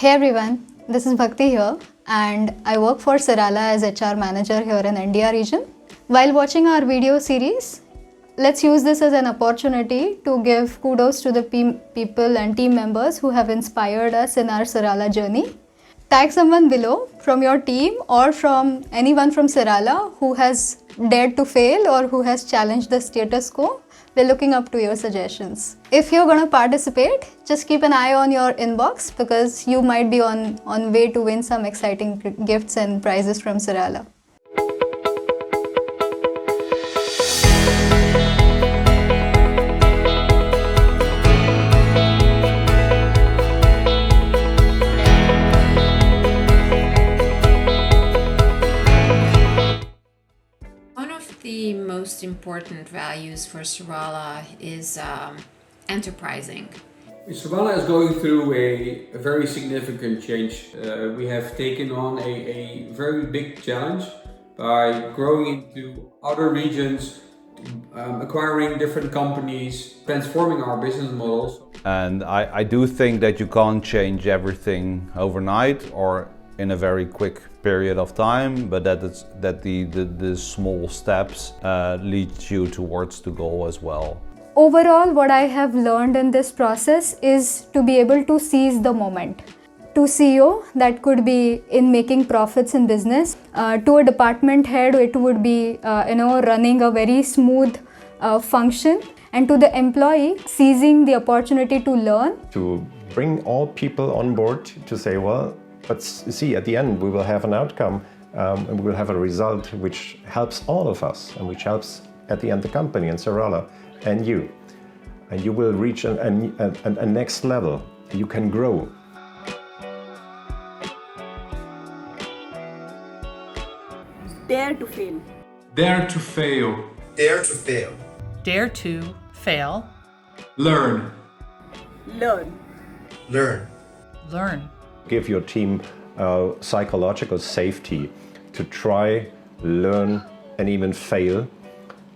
Hey everyone, this is Bhakti here and I work for Serala as HR manager here in India region. While watching our video series, let's use this as an opportunity to give kudos to the people and team members who have inspired us in our Serala journey. Tag someone below from your team or from anyone from Serala who has dared to fail or who has challenged the status quo. We're looking up to your suggestions. If you're going to participate, just keep an eye on your inbox because you might be on way to win some exciting gifts and prizes from Serala. The most important values for Serala is enterprising. Serala is going through a very significant change. We have taken on a very big challenge by growing into other regions, acquiring different companies, transforming our business models. And I do think that you can't change everything overnight or in a very quick period of time, but that the small steps lead you towards the goal as well. Overall, what I have learned in this process is to be able to seize the moment. To CEO, that could be in making profits in business. To a department head, it would be running a very smooth function. And to the employee, seizing the opportunity to learn. To bring all people on board to say, well, but see, at the end, we will have an outcome and we will have a result which helps all of us and which helps, at the end, the company and Serala and you. And you will reach a next level. You can grow. Dare to fail. Dare to fail. Dare to fail. Dare to fail. Learn. Learn. Learn. Learn. Give your team psychological safety to try, learn, and even fail,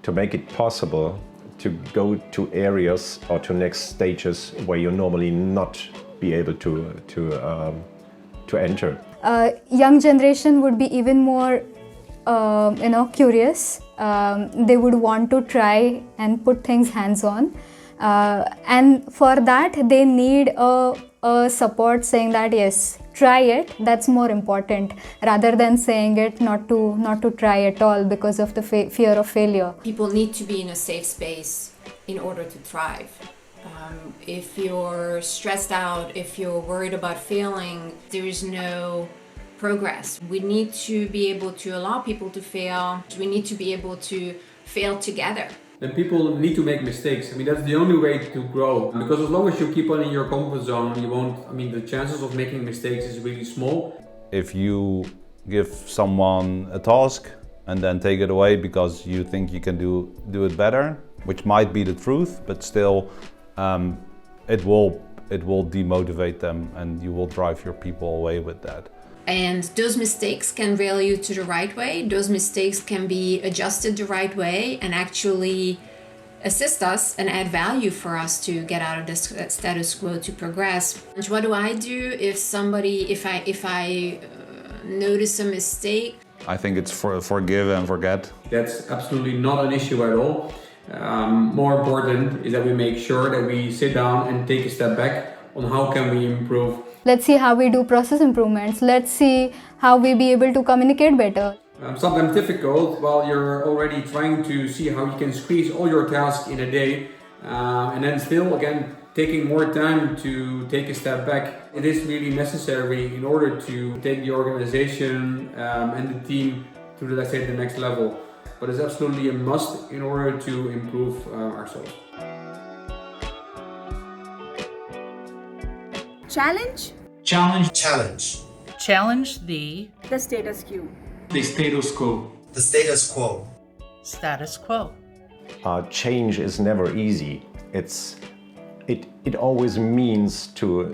to make it possible to go to areas or to next stages where you normally not be able to enter. Young generation would be even more curious. They would want to try and put things hands-on. And for that, they need a support saying that yes, try it. That's more important rather than saying it not to try at all because of the fear of failure. People need to be in a safe space in order to thrive. If you're stressed out, if you're worried about failing, there is no progress. We need to be able to allow people to fail. We need to be able to fail together. Then people need to make mistakes. I mean, that's the only way to grow. Because as long as you keep on in your comfort zone, you won't, the chances of making mistakes is really small. If you give someone a task and then take it away because you think you can do it better, which might be the truth, but still it will demotivate them and you will drive your people away with that. And those mistakes can rail you to the right way. Those mistakes can be adjusted the right way and actually assist us and add value for us to get out of this status quo to progress. And what do I do if I notice a mistake? I think it's forgive and forget. That's absolutely not an issue at all. More important is that we make sure that we sit down and take a step back on how can we improve. Let's see how we do process improvements. Let's see how we be able to communicate better. Sometimes difficult while you're already trying to see how you can squeeze all your tasks in a day and then still, again, taking more time to take a step back. It is really necessary in order to take the organization and the team to, let's say, the next level. But it's absolutely a must in order to improve ourselves. Challenge. Challenge. Challenge. Challenge the Status quo. The status quo. The status quo. status quo. Change is never easy. It always means to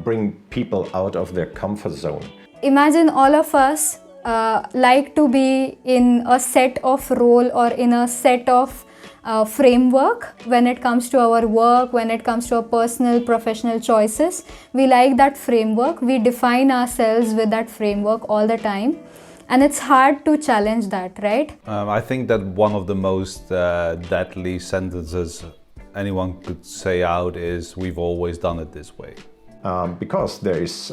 bring people out of their comfort zone. Imagine all of us like to be in a set of role or in a set of framework when it comes to our work, when it comes to our personal, professional choices. We like that framework. We define ourselves with that framework all the time. And it's hard to challenge that, right? I think that one of the most deadly sentences anyone could say out is, "We've always done it this way." Because there is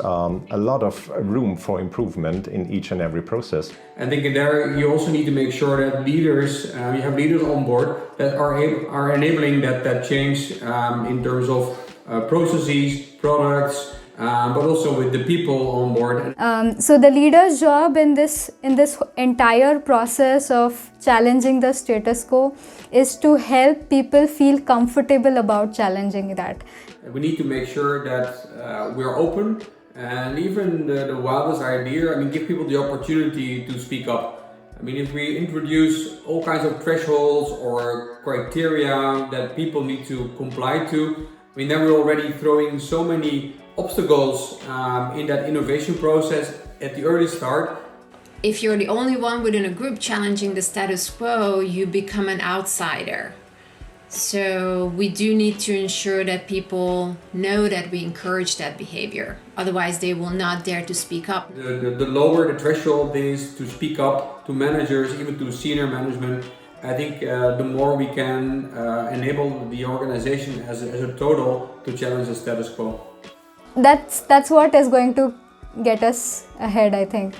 a lot of room for improvement in each and every process. I think there you also need to make sure that leaders, you have leaders on board that are enabling that change in terms of processes, products, but also with the people on board. So the leader's job in this entire process of challenging the status quo is to help people feel comfortable about challenging that. We need to make sure that we're open, and even the wildest idea, give people the opportunity to speak up. If we introduce all kinds of thresholds or criteria that people need to comply to, then we're already throwing so many obstacles in that innovation process at the early start. If you're the only one within a group challenging the status quo, you become an outsider. So we do need to ensure that people know that we encourage that behavior. Otherwise, they will not dare to speak up. The lower the threshold is to speak up to managers, even to senior management, I think the more we can enable the organization as a total to challenge the status quo. That's what is going to get us ahead, I think.